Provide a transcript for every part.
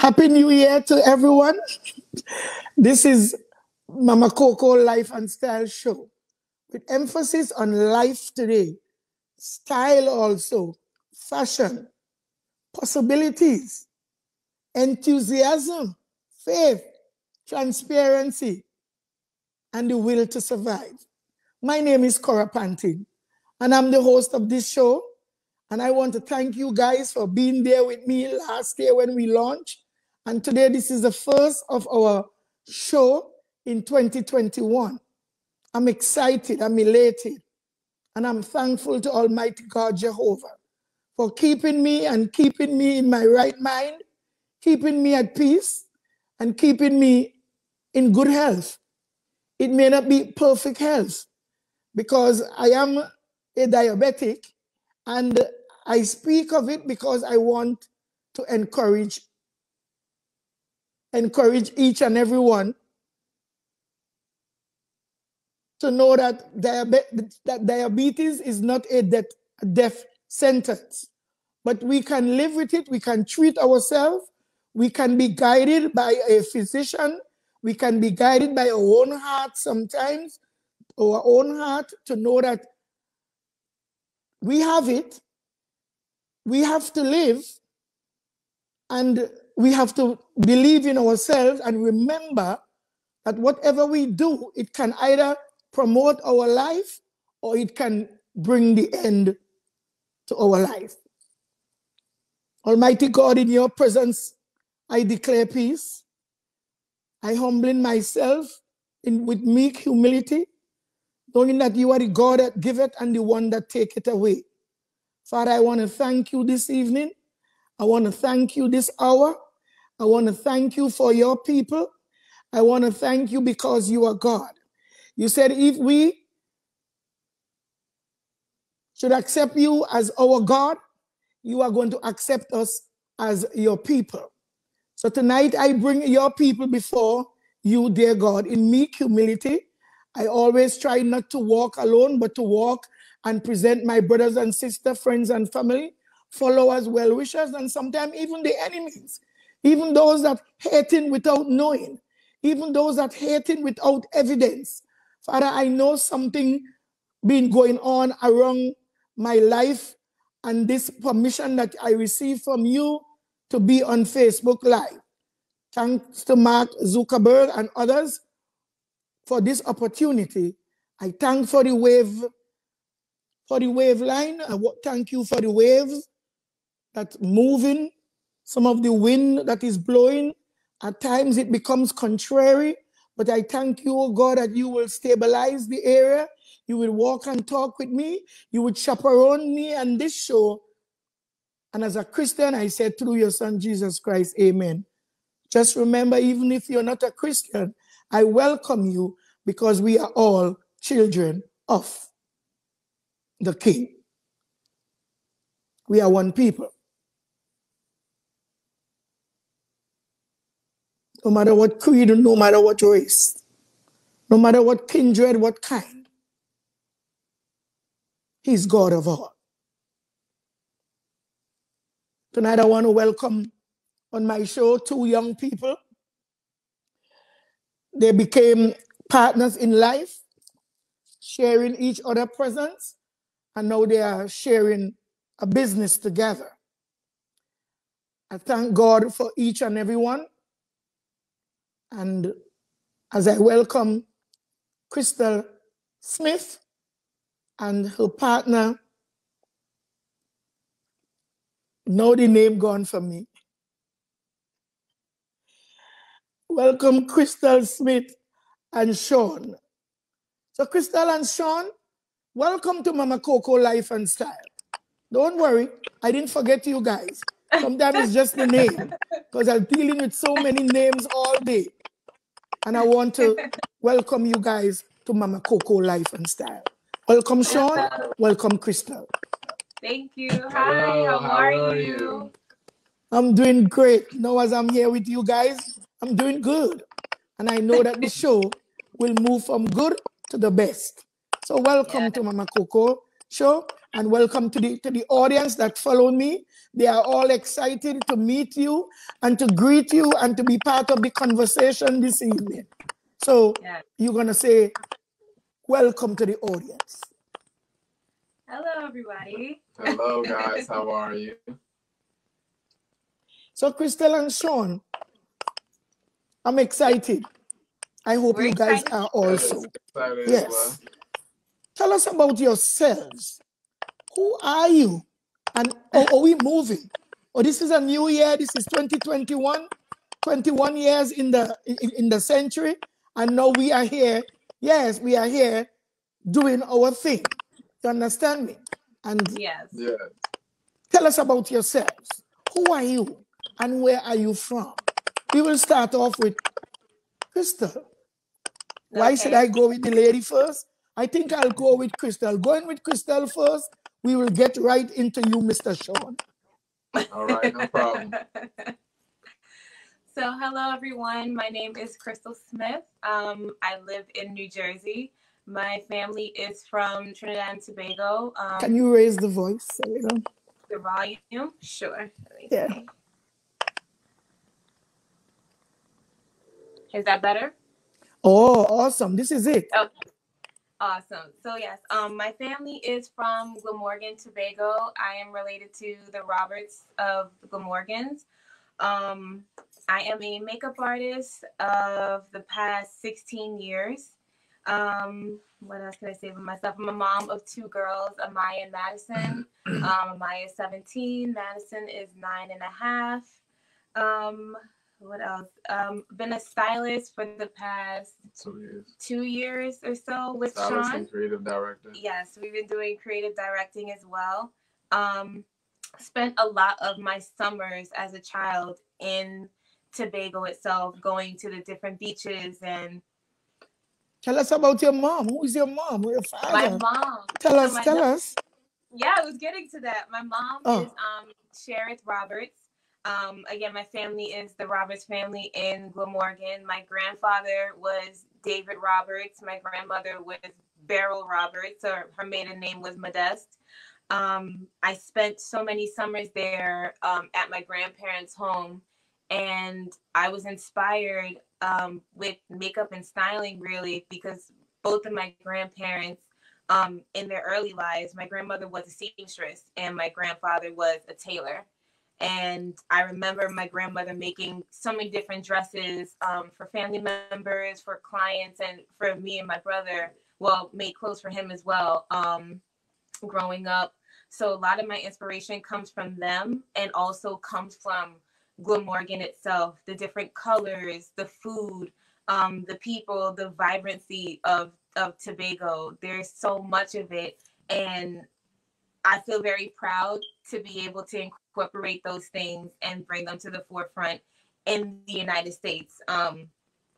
Happy New Year to everyone. This is Mama Coco Life and Style Show with emphasis on life today, style also, fashion, possibilities, enthusiasm, faith, transparency, and the will to survive. My name is Cora Pantin, and I'm the host of this show. And I want to thank you guys for being there with me last year when we launched. And today, this is the first of our show in 2021. I'm excited, I'm elated, and I'm thankful to Almighty God Jehovah for keeping me in my right mind, keeping me at peace, and keeping me in good health. It may not be perfect health because I am a diabetic, and I speak of it because I want to encourage each and every one to know that diabetes is not a death sentence, but we can live with it, we can treat ourselves, we can be guided by a physician, we can be guided by our own heart sometimes, our own heart, to know that we have it, we have to live, and we have to believe in ourselves and remember that whatever we do, it can either promote our life or it can bring the end to our life. Almighty God, in your presence, I declare peace. I humble myself with meek humility, knowing that you are the God that giveth and the one that taketh away. Father, I want to thank you this evening. I want to thank you this hour. I want to thank you for your people. I want to thank you because you are God. You said if we should accept you as our God, you are going to accept us as your people. So tonight I bring your people before you, dear God, in meek humility. I always try not to walk alone, but to walk and present my brothers and sisters, friends and family, followers, well-wishers, and sometimes even the enemies, even those that hating without knowing, even those that hating without evidence. Father, I know something been going on around my life, and this permission that I received from you to be on Facebook Live. Thanks to Mark Zuckerberg and others for this opportunity. I thank for the wave line. I thank you for the waves that's moving, some of the wind that is blowing. At times it becomes contrary, but I thank you, oh God, that you will stabilize the area. You will walk and talk with me. You would chaperone me and this show. And as a Christian, I said through your son, Jesus Christ, amen. Just remember, even if you're not a Christian, I welcome you because we are all children of the King. We are one people. No matter what creed, no matter what race, no matter what kindred, what kind, he's God of all. Tonight I want to welcome on my show 2 young people. They became partners in life, sharing each other's presence, and now they are sharing a business together. I thank God for each and every one. And as I welcome Crystal Smith and her partner, now the name gone from me. Welcome Crystal Smith and Sean. So Crystal and Sean, welcome to Mama Coco Life and Style. Don't worry, I didn't forget you guys. Sometimes it's just the name because I'm dealing with so many names all day. And I want to welcome you guys to Mama Coco Life and Style. Welcome Sean, welcome Crystal. Thank you. Hi, how are you? I'm doing great. Now as I'm here with you guys, I'm doing good. And I know that the show will move from good to the best. So welcome to Mama Coco Show. and welcome to the audience that follow me. They are all excited to meet you and to greet you and to be part of the conversation this evening. So you're going to say, welcome to the audience. Hello, everybody. Hello, guys. How are you? So, Crystal and Sean, I'm excited. I hope you guys are also. Yes. Well. Tell us about yourselves. Who are you? And are we moving? Oh, this is a new year. This is 2021. 21 years in the century. And now we are here. Yes, we are here doing our thing. You understand me? And yes. Tell us about yourselves. Who are you? And where are you from? We will start off with Crystal. Why should I go with the lady first? I think I'll go with Crystal. Going with Crystal first, we will get right into you, Mr. Sean. All right, no problem. So, hello, everyone. My name is Crystal Smith. I live in New Jersey. My family is from Trinidad and Tobago. Can you raise the voice a little? The volume? Sure. See. Is that better? Oh, awesome. This is it. Okay. Awesome. So, yes, my family is from Glamorgan, Tobago. I am related to the Roberts of the Glamorgans. I am a makeup artist of the past 16 years. What else can I say about myself? I'm a mom of 2 girls, Amya and Madison. Amya is 17. Madison is 9.5. What else? Been a stylist for the past 2 years or so with stylist Sean. And creative director. Yes, we've been doing creative directing as well. Spent a lot of my summers as a child in Tobago itself, going to the different beaches. And tell us about your mom. Who is your mom? Or your father? My mom. Tell us. Yeah, I was getting to that. My mom is Sherith Roberts. Again, my family is the Roberts family in Glamorgan. My grandfather was David Roberts. My grandmother was Beryl Roberts, or her maiden name was Modeste. I spent so many summers there at my grandparents' home, and I was inspired with makeup and styling, really, because both of my grandparents, in their early lives, my grandmother was a seamstress and my grandfather was a tailor. And I remember my grandmother making so many different dresses for family members, for clients, and for me and my brother. Well, made clothes for him as well, growing up. So a lot of my inspiration comes from them, and also comes from Glamorgan itself, the different colors, the food, the people, the vibrancy of Tobago. There's so much of it. And I feel very proud to be able to incorporate those things and bring them to the forefront in the United States.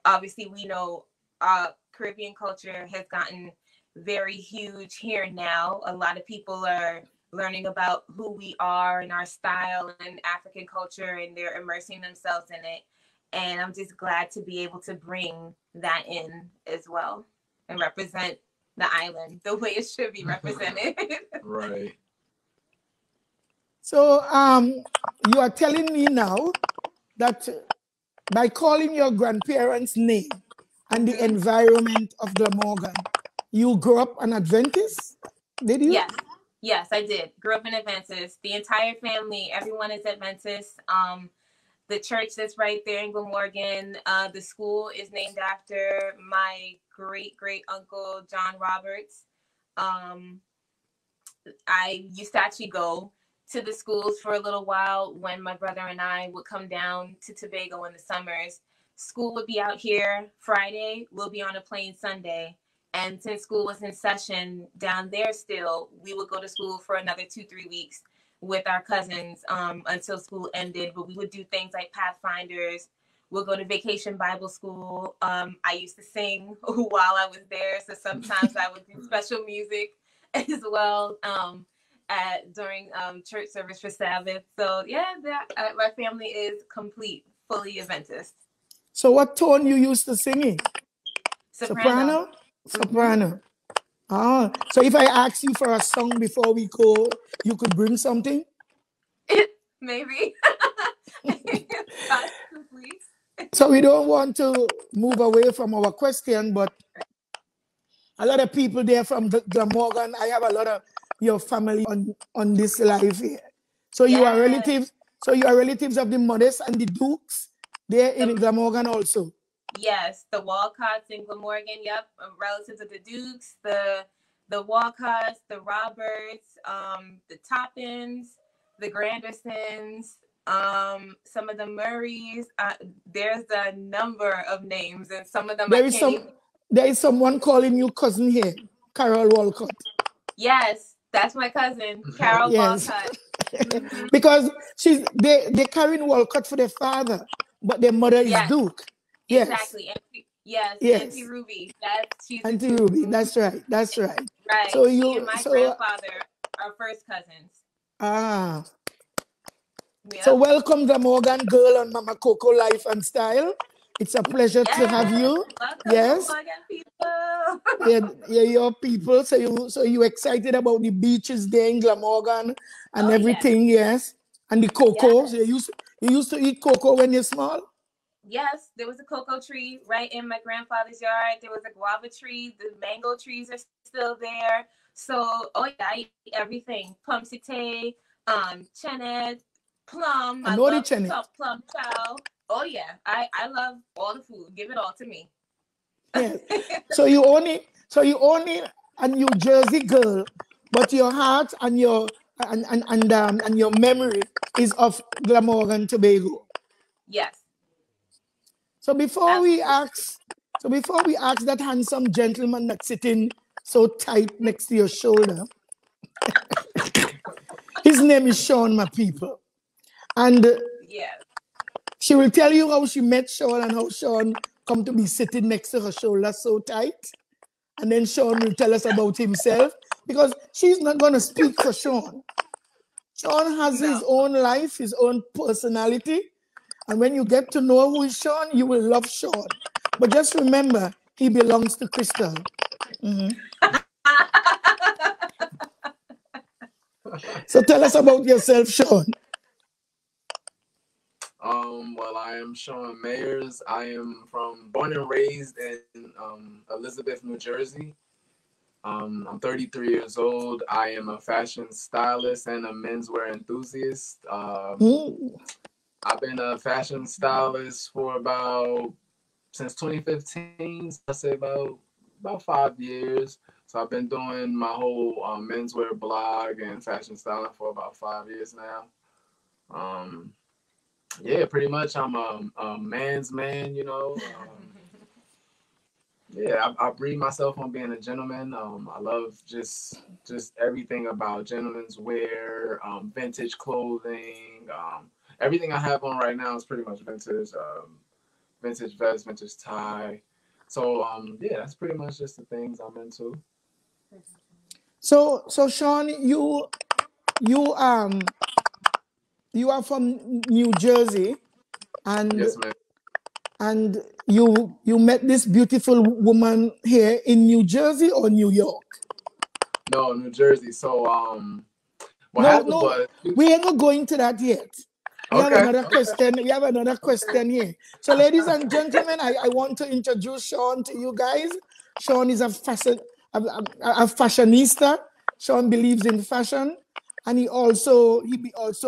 Obviously, we know Caribbean culture has gotten very huge here now. A lot of people are learning about who we are and our style and African culture, and they're immersing themselves in it. And I'm just glad to be able to bring that in as well and represent the island the way it should be represented. Right. So you are telling me now that by calling your grandparents' name and the environment of Glamorgan, you grew up an Adventist? Did you? Yes, I did. Grew up in Adventist. The entire family, everyone is Adventist. The church that's right there in Glamorgan, the school is named after my great uncle, John Roberts. I used to actually go to the schools for a little while when my brother and I would come down to Tobago in the summers. School would be out here Friday, we'll be on a plane Sunday. And since school was in session down there still, we would go to school for another 2-3 weeks with our cousins until school ended. But we would do things like Pathfinders. We'll go to vacation Bible school. I used to sing while I was there. So sometimes I would do special music as well during church service for Sabbath. So yeah, my family is complete, fully Adventist. So what tone you used to sing in? Soprano. Soprano? So if I ask you for a song before we go, you could bring something? Maybe. So we don't want to move away from our question, but a lot of people there from Glamorgan. I have a lot of your family on this live here. So you are relatives. So you are relatives of the Modest and the Dukes. They're in Glamorgan also. Yes, the Walcotts in Glamorgan. Yep, relatives of the Dukes, the Walcotts, the Roberts, the Toppins, the Grandersons, some of the Murrays. There's a number of names, and some of them there is someone calling you cousin here, Carol Walcott. Yes, that's my cousin, Carol Walcott. Because they're carrying Walcott for their father, but their mother is Duke. Yes. Exactly. Auntie Ruby. She's Auntie Ruby. That's right. Right. So she and my grandfather are first cousins. Yep. So welcome, the Morgan girl on Mama Coco Life and Style. It's a pleasure to have you. Welcome, people. Yeah, your people. So you excited about the beaches there in Glamorgan and everything? Yes. And the Cocos. Yes. You used to eat cocoa when you're small? Yes, there was a cocoa tree right in my grandfather's yard. There was a guava tree. The mango trees are still there. So, I eat everything. Plumsite, chenet, plum. I love plum chow. Oh yeah, I love all the food. Give it all to me. Yes. So you only a New Jersey girl, but your heart and your your memory is of Glamorgan, Tobago. Yes. So before we ask that handsome gentleman that's sitting so tight next to your shoulder, his name is Sean, my people. And she will tell you how she met Sean and how Sean come to be sitting next to her shoulder so tight. And then Sean will tell us about himself, because she's not going to speak for Sean. Sean has his own life, his own personality. And when you get to know who is Sean, you will love Sean. But just remember, he belongs to Crystal. So tell us about yourself, Sean. Well, I am Sean Mayers. I am born and raised in Elizabeth, New Jersey. I'm 33 years old. I am a fashion stylist and a menswear enthusiast. I've been a fashion stylist for since 2015. So I say about 5 years. So I've been doing my whole menswear blog and fashion styling for about 5 years now. Yeah, pretty much I'm a man's man, you know. I breed myself on being a gentleman. I love just everything about gentlemen's wear, vintage clothing. Everything I have on right now is pretty much vintage. Vintage vest, vintage tie. So that's pretty much just the things I'm into. So Sean, you are from New Jersey, and yes, ma'am. And you met this beautiful woman here in New Jersey or New York? No, New Jersey. So we ain't not going to that yet. We have another question. We have another question here. So, ladies and gentlemen, I want to introduce Sean to you guys. Sean is a fashionista. Sean believes in fashion, and he also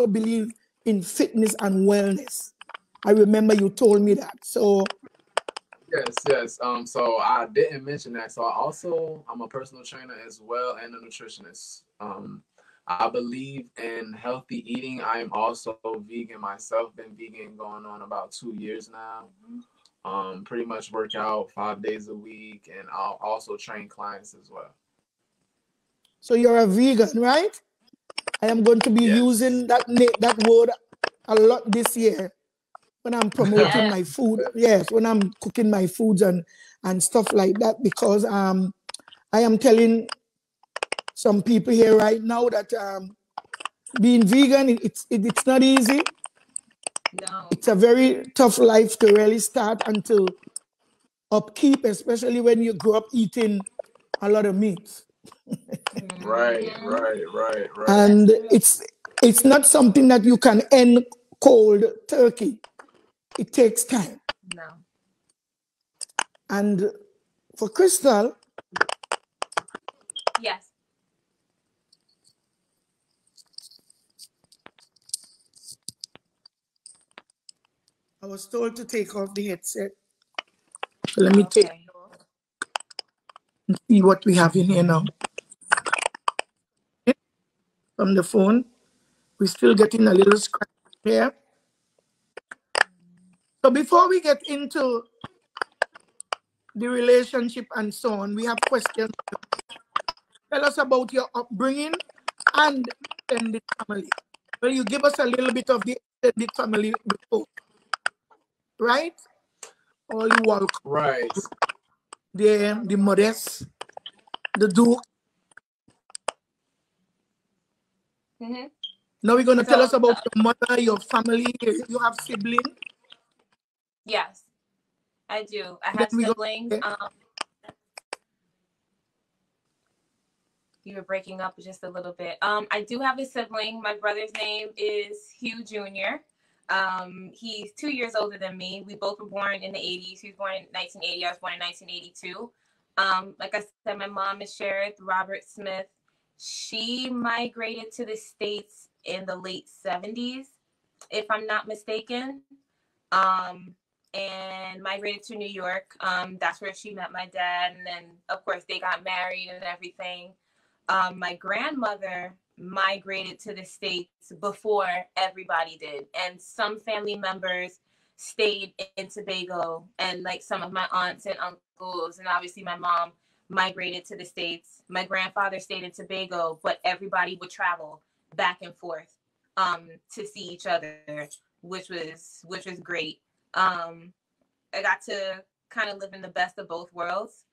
believes in fitness and wellness. I remember you told me that. So yes. So I didn't mention that. So I'm a personal trainer as well and a nutritionist. I believe in healthy eating. I am also vegan myself. Been vegan going on about 2 years now. Pretty much work out 5 days a week, and I'll also train clients as well. So you're a vegan, right? I am going to be using that word a lot this year when I'm promoting my food. Yes, when I'm cooking my foods and stuff like that, because I am telling some people here right now that being vegan, it's not easy. No. It's a very tough life to really start and to upkeep, especially when you grow up eating a lot of meat. Right. And it's not something that you can end cold turkey. It takes time. No. And for Crystal, yes. I was told to take off the headset. So let me take it off and see what we have in here now. From the phone, we're still getting a little scratch here. So before we get into the relationship and so on, we have questions. Tell us about your upbringing and extended family. Will you give us a little bit of the extended family before? Right? All you welcome. Right. The Modest, the Duke. Now we're going to tell us about your mother, your family. You have siblings? Yes, I do. I have siblings. You were breaking up just a little bit. I do have a sibling. My brother's name is Hugh Jr. He's 2 years older than me. We both were born in the 80s. He was born in 1980. I was born in 1982. Like I said, my mom is Sherith Robert Smith. She migrated to the States in the late 70s, if I'm not mistaken, and migrated to New York. That's where she met my dad. And then, of course, they got married and everything. My grandmother migrated to the States before everybody did. And some family members stayed in Tobago, and like some of my aunts and uncles, and obviously my mom migrated to the States. My grandfather stayed in Tobago, but everybody would travel back and forth to see each other, which was great. I got to kind of live in the best of both worlds.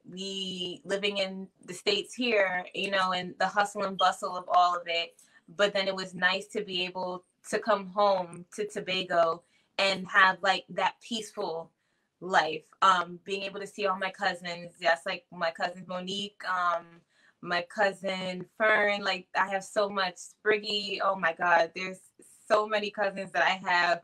We living in the States here, you know, and the hustle and bustle of all of it. But then it was nice to be able to come home to Tobago and have like that peaceful life. Being able to see all my cousins, yes, like my cousin Monique, my cousin Fern, like I have so much. Spriggy, oh my God, there's so many cousins that I have.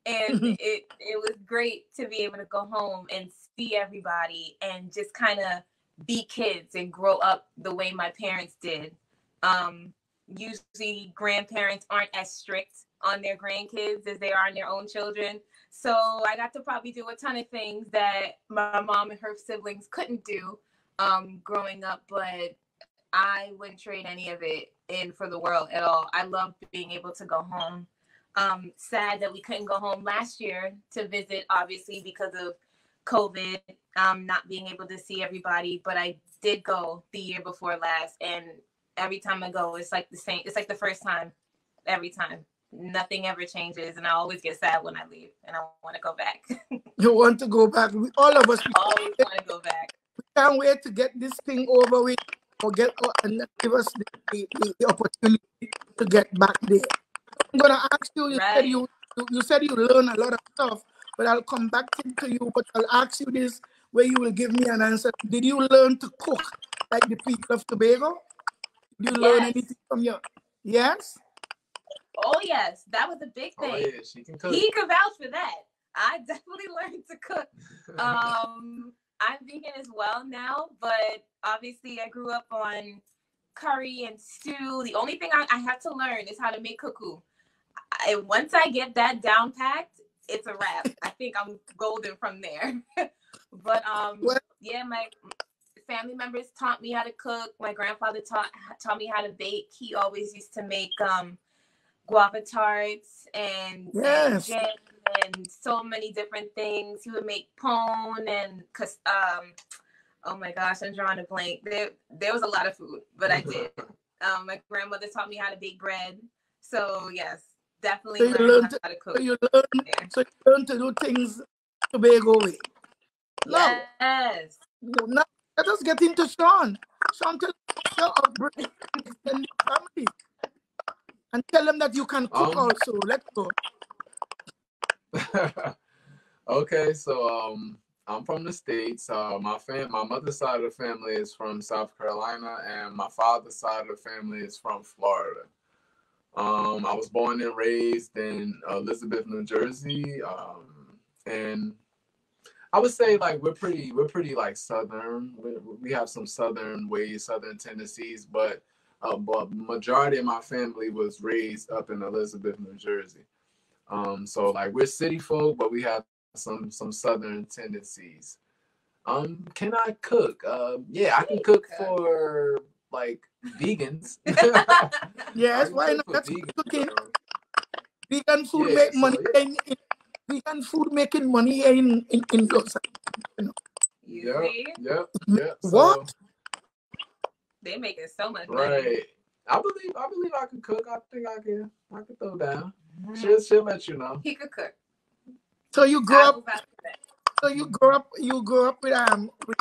And it was great to be able to go home and see everybody and just kind of be kids and grow up the way my parents did. Usually grandparents aren't as strict on their grandkids as they are on their own children. So I got to probably do a ton of things that my mom and her siblings couldn't do growing up, but I wouldn't trade any of it in for the world at all. I love being able to go home. Sad that we couldn't go home last year to visit, obviously, because of COVID, not being able to see everybody, but I did go the year before last, and every time I go, it's like the same. It's like the first time, every time. Nothing ever changes, and I always get sad when I leave, and I want to go back. You want to go back? All of us always want to go back. We can't wait to get this thing over with, or and give us the opportunity to get back there. I'm gonna ask you. You said you learn a lot of stuff, but I'll come back to you. But I'll ask you this, where you will give me an answer. Did you learn to cook like the people of Tobago? Did you learn anything from your? Yes. Oh yes, that was a big thing. Oh, yeah, she can cook. He could vouch for that. I definitely learned to cook. I'm vegan as well now, but obviously I grew up on curry and stew. The only thing I have to learn is how to make cuckoo. Once I get that down packed, it's a wrap. I think I'm golden from there. But yeah, my family members taught me how to cook. My grandfather taught me how to bake. He always used to make guava tarts and jam and so many different things. He would make pone and oh my gosh, I'm drawing a blank. There was a lot of food, but I did. My grandmother taught me how to bake bread. So yes, definitely learned how to cook. So you learn to do things Tobago way. Yes. Now let us get into Sean. Sean, tell us your upbringing and family. And tell them that you can cook also. Let's go. Okay, so I'm from the States. My mother's side of the family is from South Carolina, and my father's side of the family is from Florida. I was born and raised in Elizabeth, New Jersey, and I would say like we're pretty like Southern. We have some Southern ways, Southern tendencies, but majority of my family was raised up in Elizabeth, New Jersey. So like we're city folk, but we have some Southern tendencies. Can I cook? Yeah, I can cook for like vegans. I Yes, can why cook not? for That's vegans. cooking. Vegan food Yeah, make so money. yeah. Vegan food making money here in Los Angeles. You Yep, see? yep. What? So They making so much money. right. I believe I can cook. I think I can throw down. She'll let you know. He could cook. So you I grow was up. about to say. So you grow up with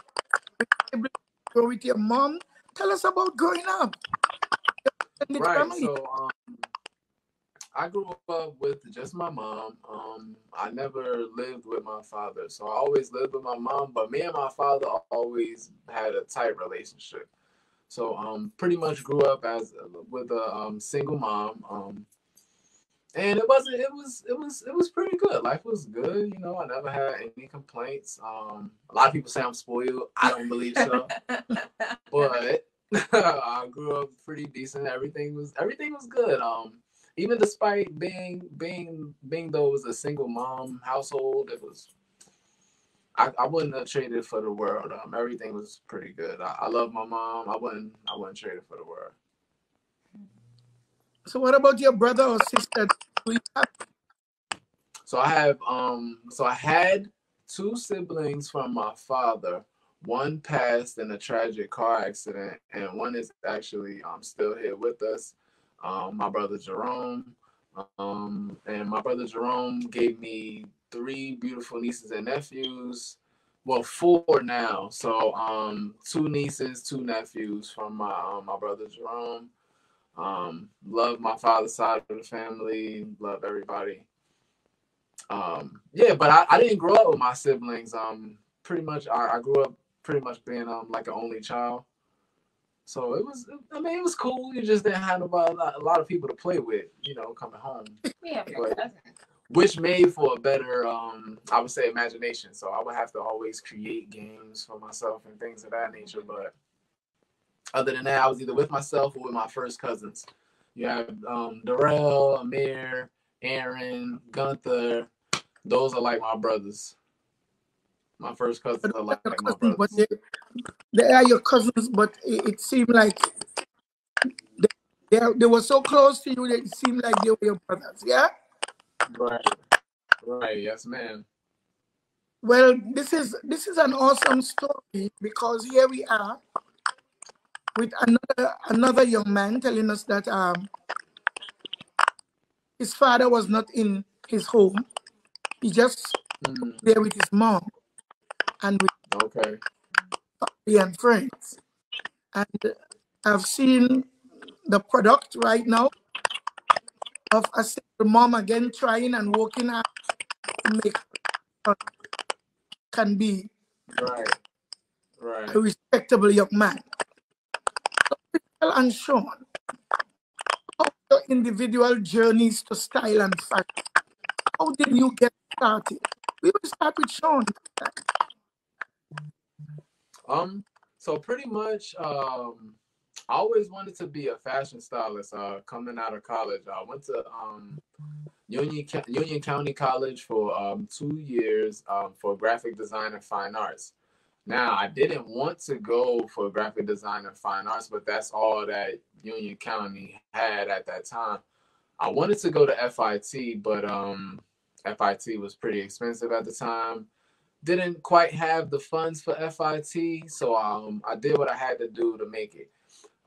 siblings, grow with your mom. Tell us about growing up in the Right. family. So I grew up with just my mom. I never lived with my father, so I always lived with my mom. But me and my father always had a tight relationship. So pretty much grew up as with a single mom. And it was pretty good. Life was good. I never had any complaints. A lot of people say I'm spoiled. I don't believe so, but I grew up pretty decent. Everything was good. Even despite being though it was a single mom household, I wouldn't have traded for the world. Everything was pretty good. I love my mom. I wouldn't trade it for the world. So what about your brother or sister? Do you have- So I had two siblings from my father. One passed in a tragic car accident, and one is actually still here with us. My brother Jerome, and my brother Jerome gave me three beautiful nieces and nephews. Well, four now. So two nieces, two nephews from my brother Jerome. Love my father's side of the family. Love everybody. Yeah, but I didn't grow up with my siblings. Pretty much I grew up pretty much being like an only child. So it was cool. You just didn't have a lot of people to play with, coming home. We have your But cousin. which made for a better I would say imagination. So I would have to always create games for myself and things of that nature. But other than that, I was either with myself or with my first cousins. You have Darrell, Amir, Aaron, Gunther. Those are like my brothers. My first cousins are like my cousins, but brothers. they are your cousins, but it seemed like they were so close to you that it seemed like they were your brothers. Yeah. Right, right, yes, ma'am. Well, this is an awesome story because here we are with another young man telling us that his father was not in his home. He just Mm, there with his mom and with okay. family and friends. And I've seen the product right now of a single mom again trying and working hard to make sure can be Right, a right. respectable young man. Well, and Sean, how your individual journeys to style and fashion? How did you get started? We will start with Sean. So pretty much, I always wanted to be a fashion stylist. Coming out of college, I went to Union County College for 2 years for graphic design and fine arts. Now, I didn't want to go for graphic design and fine arts, but that's all that Union County had at that time. I wanted to go to FIT, but FIT was pretty expensive at the time. Didn't quite have the funds for FIT, so I did what I had to do to make it.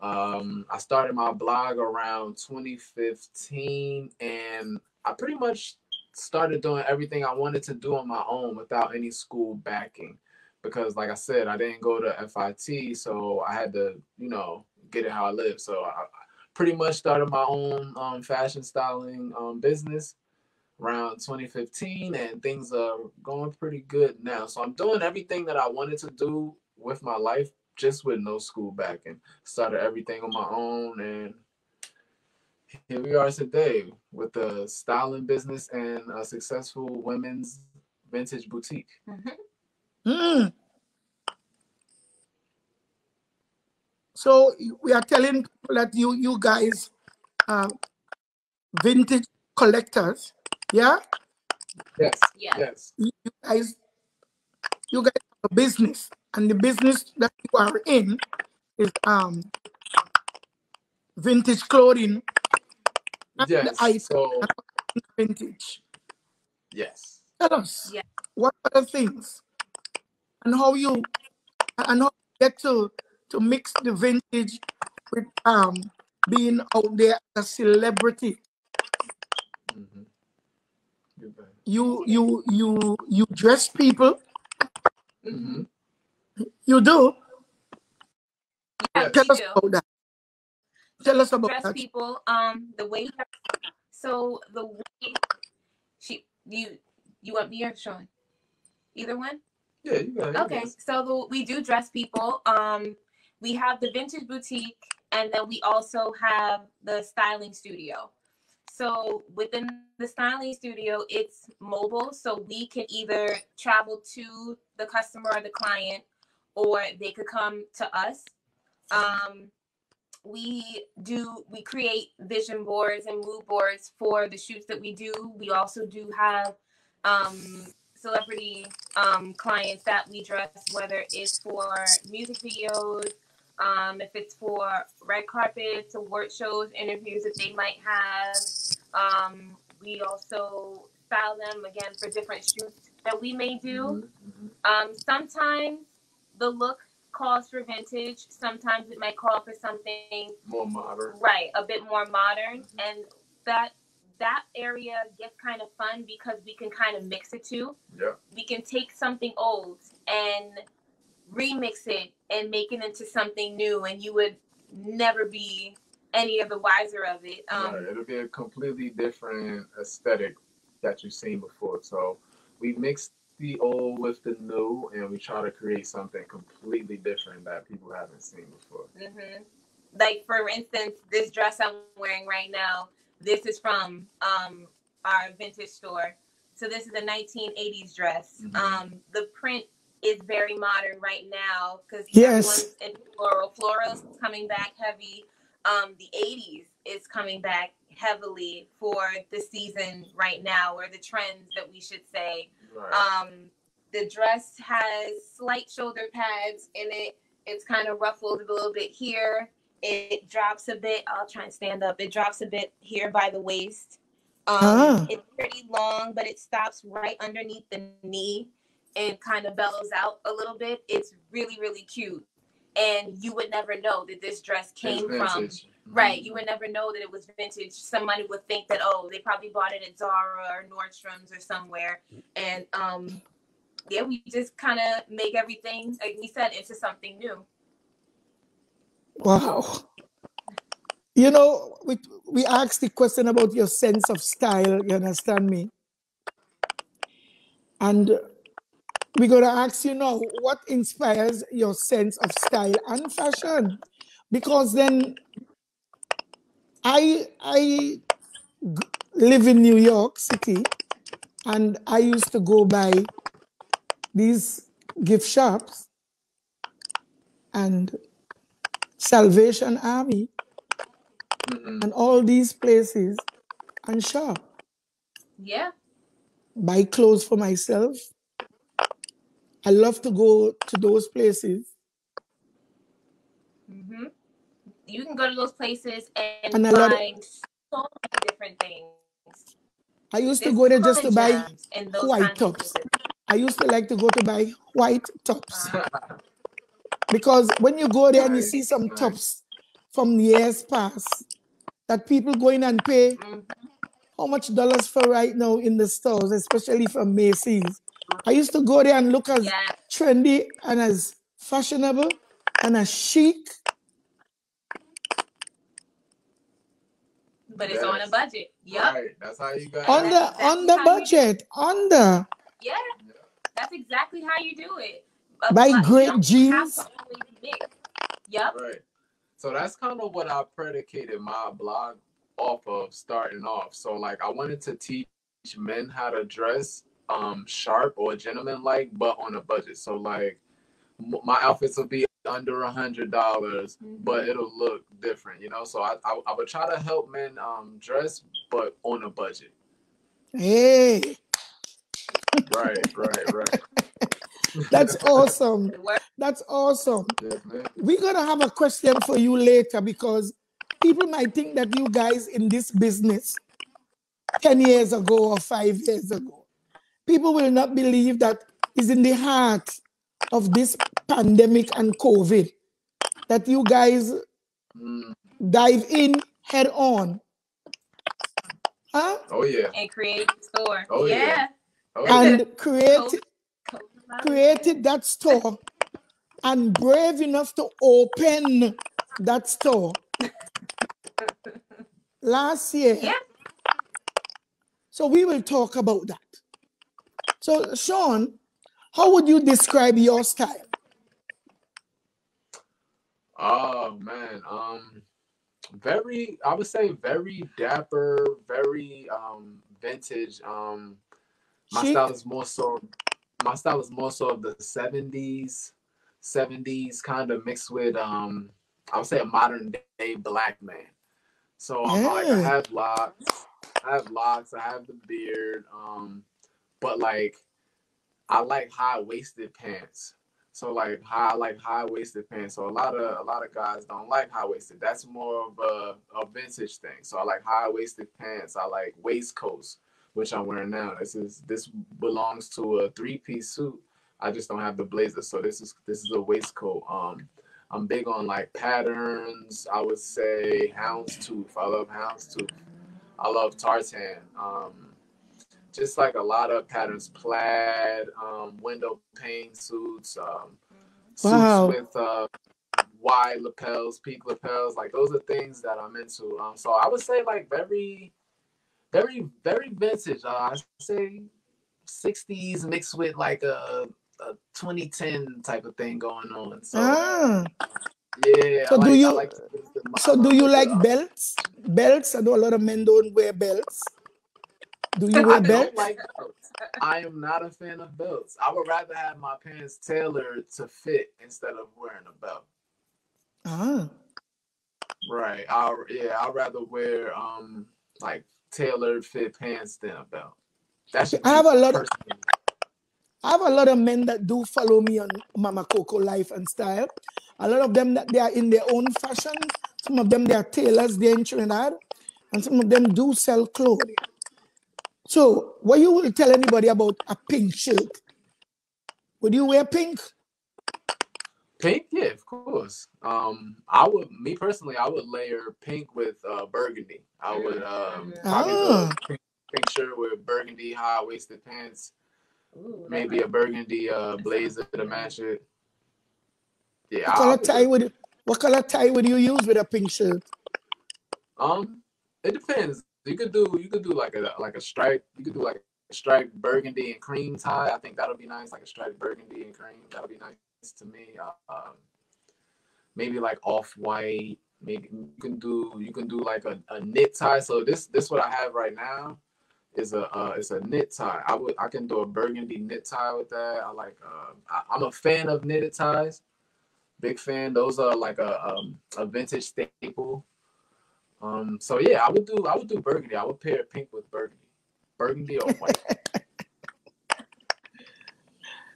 I started my blog around 2015, and I pretty much started doing everything I wanted to do on my own without any school backing. Because, like I said, I didn't go to FIT, so I had to, get it how I live. So I pretty much started my own fashion styling business, around 2015, and things are going pretty good now. So I'm doing everything that I wanted to do with my life, just with no school backing. Started everything on my own, and here we are today with a styling business and a successful women's vintage boutique. So we are telling people that you guys are vintage collectors, yeah? Yes. You guys have a business, and the business that you are in is vintage clothing. Yes. So vintage. yes. Tell us what other things and how you get to mix the vintage with being out there as a celebrity. You dress people. You do. Yeah, Tell us about that. Tell us about dress that. people. The way. So the way you want me or Sean? Either one. Yeah, you got it. Okay, so we do dress people. We have the vintage boutique, and then we also have the styling studio. So within the styling studio, it's mobile, so we can either travel to the customer or the client, or they could come to us. We create vision boards and mood boards for the shoots that we do. We also do have celebrity clients that we dress, whether it's for music videos, if it's for red carpets, award shows, interviews that they might have. We also style them again for different shoots that we may do. Sometimes the look calls for vintage. Sometimes it might call for something more modern. Right, a bit more modern. And that area gets kind of fun because we can kind of mix it too. Yeah. We can take something old and remix it and make it into something new, and you would never be any of the wiser of it. Right. It'll be a completely different aesthetic that you've seen before. So we mixed the old with the new, and we try to create something completely different that people haven't seen before. Like, for instance, this dress I'm wearing right now, this is from our vintage store. So this is a 1980s dress. The print is very modern right now because everyone's in floral. Floral is coming back heavy. The 80s is coming back heavily for the season right now, or the trends that we should say. Right. The dress has slight shoulder pads in it. It's kind of ruffled a little bit here. It drops a bit. I'll try and stand up. It drops a bit here by the waist. It's pretty long, but it stops right underneath the knee and kind of bellows out a little bit. It's really, really cute. And you would never know that this dress came from, right, you would never know that it was vintage. Somebody would think that, oh, they probably bought it at Zara or Nordstrom's or somewhere. And yeah, we just kind of make everything, like we said, into something new. Wow. You know, we asked the question about your sense of style, you understand me? And we're going to ask you now, what inspires your sense of style and fashion? Because then I live in New York City, and I used to go by these gift shops and Salvation Army and all these places and shop. Yeah. Buy clothes for myself. I love to go to those places. You can go to those places and find so many different things. I used to go there just to buy white tops. I used to like to go to buy white tops. Because when you go there and you see some tops from years past that people go in and pay how much dollars for right now in the stores, especially from Macy's. I used to go there and look as trendy and as fashionable and as chic. But it's on a budget. Yep. Right. That's how you got on the budget. Yeah. That's exactly how you do it. By great genes. Yep. Right. So that's kind of what I predicated my blog off of starting off. So like I wanted to teach men how to dress sharp or gentleman-like, but on a budget. So like my outfits will be under $100, but it'll look different, you know. So I would try to help men dress, but on a budget. Hey. Right. That's awesome. That's awesome. Yes, we're gonna have a question for you later because people might think that you guys in this business 10 years ago or 5 years ago, people will not believe that is in the heart of this pandemic and COVID that you guys dive in head on. Huh? Oh yeah. And create the store. Oh yeah. Oh, and yeah. created that store and brave enough to open that store last year. Yeah. So we will talk about that. So Sean, how would you describe your style? Oh man, I would say very dapper, very vintage. My Chic? style is more so of the 70s kind of mixed with I would say a modern day black man. So like I have locks, I have the beard, but like I like high-waisted pants. So like I like high-waisted pants. So a lot of guys don't like high-waisted. That's more of a vintage thing. So I like high-waisted pants. I like waistcoats, which I'm wearing now. This belongs to a 3-piece suit. I just don't have the blazer. So this is a waistcoat. I'm big on like patterns. I would say houndstooth. I love houndstooth. I love tartan. Just like a lot of patterns, plaid, window pane suits, suits with wide lapels, peak lapels. Like those are things that I'm into. So I would say like very, very, very vintage. I say 60s mixed with like a 2010 type of thing going on. So yeah. So do you like belts? Belts? I know a lot of men don't wear belts. Do you wear belts? I don't like belts. I am not a fan of belts. I would rather have my pants tailored to fit instead of wearing a belt. Right. I'd rather wear like tailored fit pants than a belt. I have a lot of men that do follow me on Mama Coco Life and Style. A lot of them that they are in their own fashion. Some of them they are tailors there in Trinidad, and some of them do sell clothing. So, what you will tell anybody about a pink shirt? Would you wear pink? Pink, yeah, of course. Me personally, I would layer pink with burgundy. I would probably do a pink shirt with burgundy high-waisted pants. Ooh, maybe a burgundy blazer to match it. Yeah. What color tie would you use with a pink shirt? It depends. You could do like a stripe. You could do like a striped burgundy and cream tie. I think that'll be nice. Like a striped burgundy and cream. That'll be nice to me. Maybe like off-white. Maybe you can do like a knit tie. So this what I have right now is it's a knit tie. I can do a burgundy knit tie with that. I'm a fan of knitted ties. Big fan. Those are like a vintage staple. So yeah, I would do burgundy. I would pair pink with burgundy or white.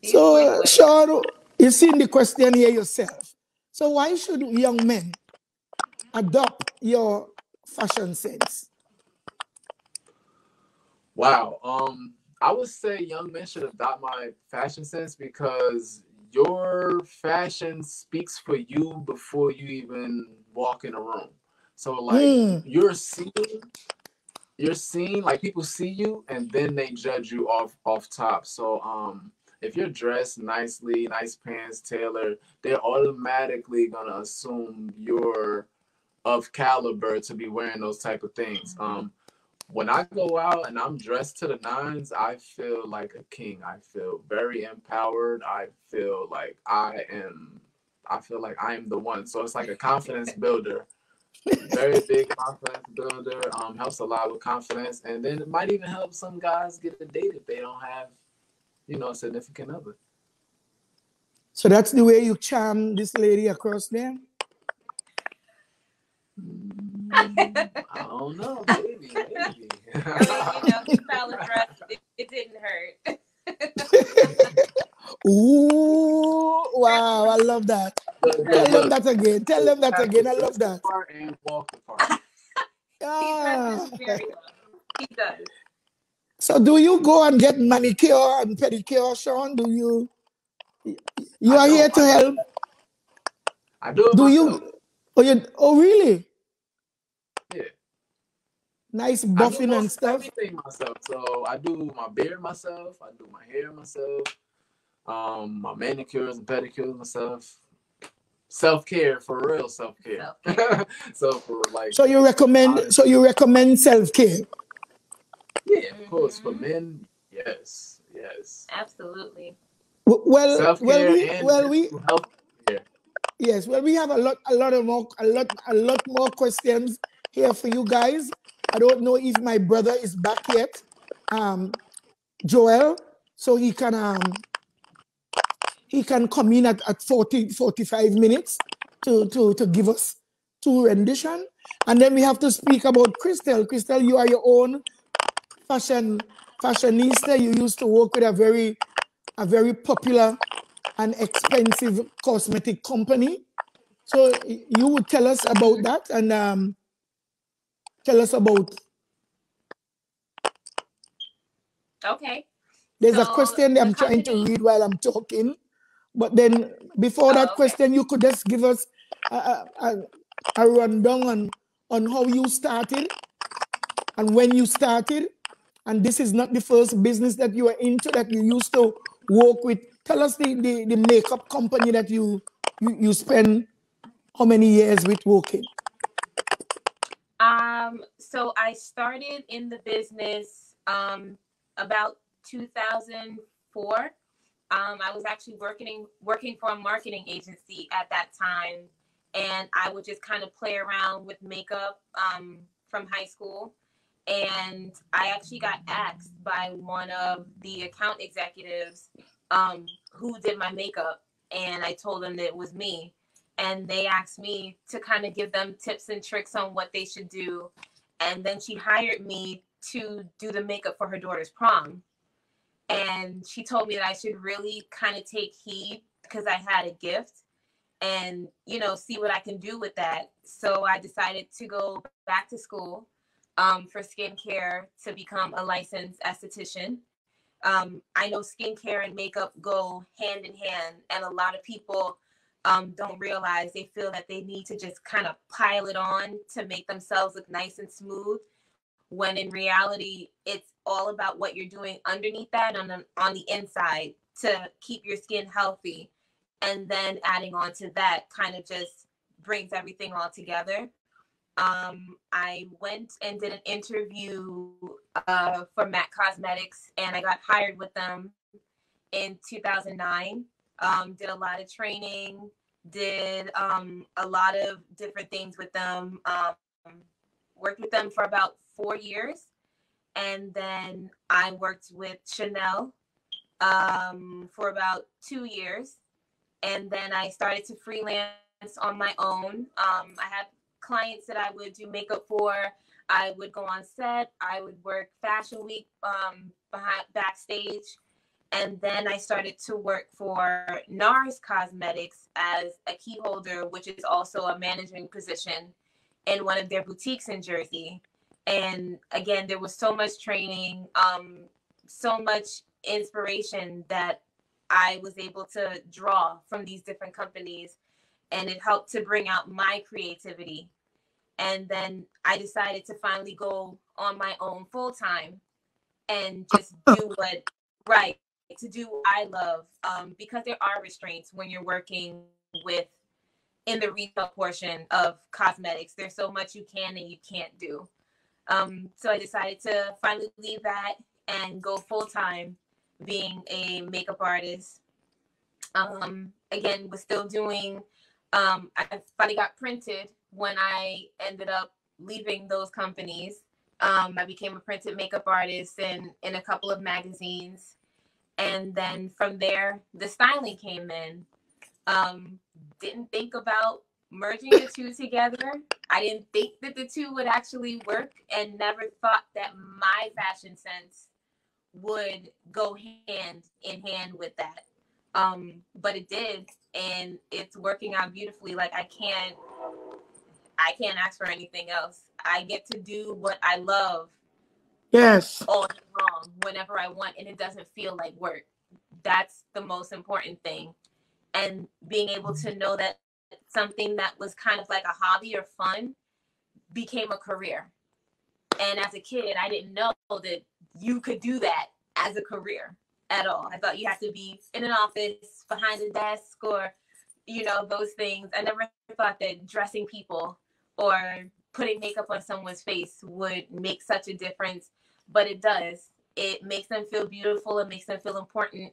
So Sean, you've seen the question here yourself. So why should young men adopt your fashion sense? Wow. I would say young men should adopt my fashion sense because your fashion speaks for you before you even walk in a room. So like you're seen, like people see you and then they judge you off top. So if you're dressed nicely, nice pants, tailored, they're automatically gonna assume you're of caliber to be wearing those type of things. When I go out and I'm dressed to the nines, I feel like a king. I feel very empowered. I feel like I am the one. So it's like a confidence builder. Very big confidence builder. Helps a lot with confidence. And then it might even help some guys get a date if they don't have, a significant other. So that's the way you charm this lady across there? I don't know, maybe. It didn't hurt. Ooh, wow, I love that. Tell them that again. Tell them that again. I love that. And walk the part. He does. So do you go and get manicure and pedicure, Sean? Do you? You are here to help. I do it myself. Oh, really? Yeah. Nice buffing and stuff. Everything myself. So I do my beard myself. I do my hair myself. My manicures and pedicures myself. Self-care, for real self-care. So you recommend self-care? Yeah, of course. For men, yes. Absolutely. Well, Yes, we have a lot more questions here for you guys. I don't know if my brother is back yet, Joel, so he can come in at 45 minutes to give us 2 rendition, and then we have to speak about Crystal. Crystal, you are your own fashionista. You used to work with a very popular and expensive cosmetic company. So you would tell us about that and tell us about. Okay. There's a question that I'm trying to read while I'm talking, but then before that question, you could just give us a rundown on how you started and when you started. And this is not the first business that you are into, that you used to work with. Tell us the makeup company that you spend how many years with working? So I started in the business about 2004. I was actually working for a marketing agency at that time, and I would just kind of play around with makeup from high school. And I actually got asked by one of the account executives who did my makeup, and I told them that it was me. And they asked me to kind of give them tips and tricks on what they should do. And then she hired me to do the makeup for her daughter's prom. And she told me that I should really kind of take heed because I had a gift and, see what I can do with that. So I decided to go back to school for skincare to become a licensed esthetician. I know skincare and makeup go hand in hand, and a lot of people don't realize, they feel that they need to just kind of pile it on to make themselves look nice and smooth, when in reality, it's all about what you're doing underneath that on the inside to keep your skin healthy. And then adding on to that kind of just brings everything all together. I went and did an interview for MAC Cosmetics, and I got hired with them in 2009. Did a lot of training, did a lot of different things with them, worked with them for about 4 years. And then I worked with Chanel for about 2 years. And then I started to freelance on my own. I had clients that I would do makeup for. I would go on set. I would work Fashion Week backstage. And then I started to work for NARS Cosmetics as a key holder, which is also a management position in one of their boutiques in Jersey. And again, there was so much training, so much inspiration that I was able to draw from these different companies, and it helped to bring out my creativity. And then I decided to finally go on my own full time and just do what I love, because there are restraints when you're working with in the retail portion of cosmetics. There's so much you can and you can't do. So I decided to finally leave that and go full-time being a makeup artist. Again, was still doing, I finally got printed when I ended up leaving those companies. I became a printed makeup artist in a couple of magazines. And then from there, the styling came in. Didn't think about merging the two together. I didn't think that the two would actually work, and never thought that my fashion sense would go hand in hand with that. But it did, and it's working out beautifully. Like I can't ask for anything else. I get to do what I love. Yes. All day long, whenever I want, and it doesn't feel like work. That's the most important thing. And being able to know that something that was kind of like a hobby or fun became a career. And as a kid, I didn't know that you could do that as a career at all. I thought you had to be in an office, behind a desk, or, you know, those things. I never thought that dressing people or putting makeup on someone's face would make such a difference, but it does. It makes them feel beautiful. It makes them feel important.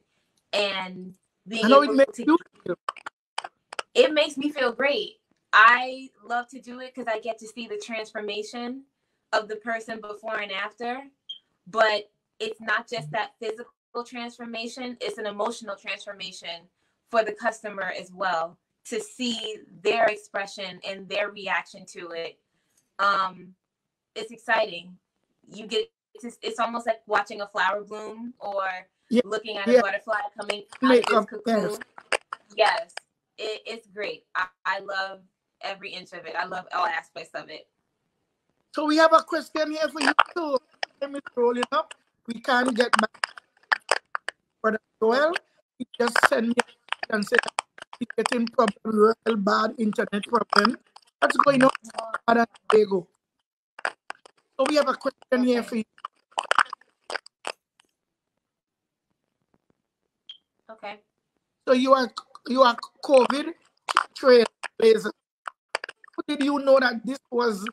And being able to, it makes me feel great. I love to do it because I get to see the transformation of the person before and after. But it's not just that physical transformation, it's an emotional transformation for the customer as well, to see their expression and their reaction to it. It's exciting. You get to, it's almost like watching a flower bloom, or looking at a butterfly coming out of its cocoon. Yes, it's great. I love every inch of it. I love all aspects of it. So we have a question here for you too. Let me roll it up. We can't get back for the well. He just send me and say he's getting problem, real bad internet problem. What's going on at Tobago? So we have a question here for you. Okay. So you are COVID trailblazer. How did you know that this was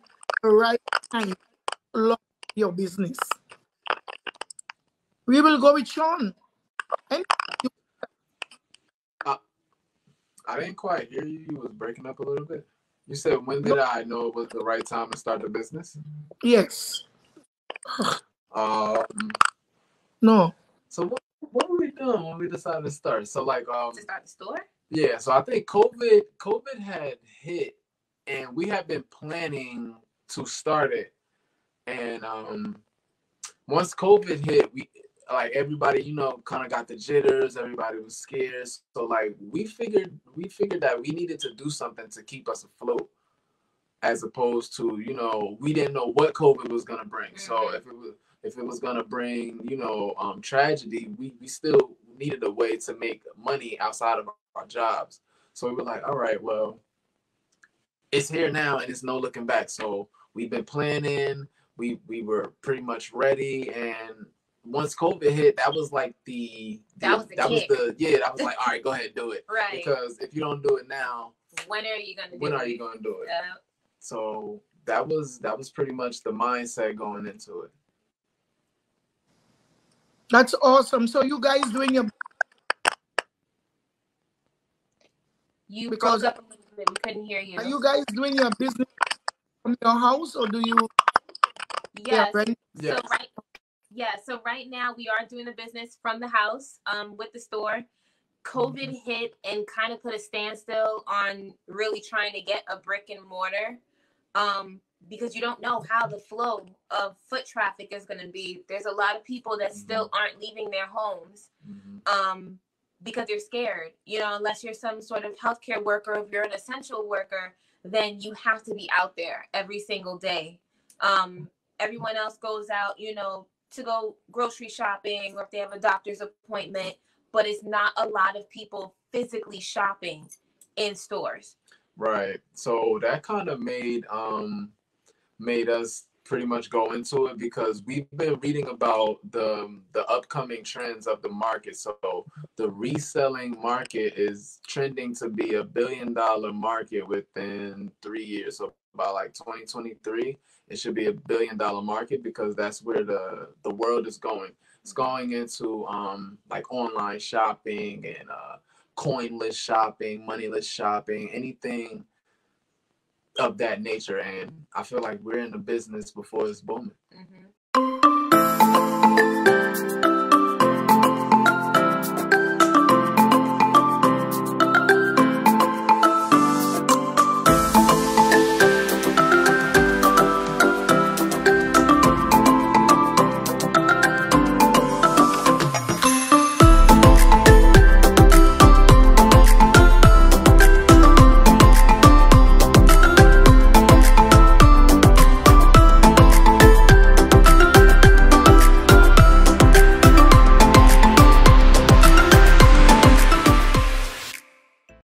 the right time to launch your business? We will go with Sean. I didn't quite hear you. You was breaking up a little bit. You said, when did I know it was the right time to start the business? Yes. No. So what were we doing when we decided to start? So like to start the store? Yeah, so I think COVID had hit, and we had been planning to start it. And once COVID hit, we, like, everybody, you know, kind of got the jitters. Everybody was scared. So like we figured that we needed to do something to keep us afloat, as opposed to, you know, we didn't know what COVID was gonna bring. Mm-hmm. So if it was gonna bring, you know, tragedy, we still needed a way to make money outside of our jobs. So we were like, all right, well, it's here now and it's no looking back. So we've been planning. We were pretty much ready, and once COVID hit, that was like I was like, all right, go ahead, do it. Right. Because if you don't do it now, when are you gonna do it? When are you gonna do it? Yeah. So that was pretty much the mindset going into it. That's awesome. So you guys doing your broke up a little bit. We couldn't hear you. Are you guys doing your business from your house, or do you? Yes. Yes. So right now we are doing the business from the house with the store. COVID hit and kind of put a standstill on really trying to get a brick and mortar, because you don't know how the flow of foot traffic is going to be. There's a lot of people that still aren't leaving their homes because they're scared. You know, unless you're some sort of healthcare worker, if you're an essential worker, then you have to be out there every single day. Everyone else goes out, you know, to go grocery shopping, or if they have a doctor's appointment, but it's not a lot of people physically shopping in stores. Right. So that kind of made us pretty much go into it because we've been reading about the upcoming trends of the market. So the reselling market is trending to be $1 billion market within 3 years. So by like 2023, it should be $1 billion market because that's where the world is going. It's going into like online shopping and coinless shopping, moneyless shopping, anything of that nature. And I feel like we're in the business before it's booming. Mm-hmm.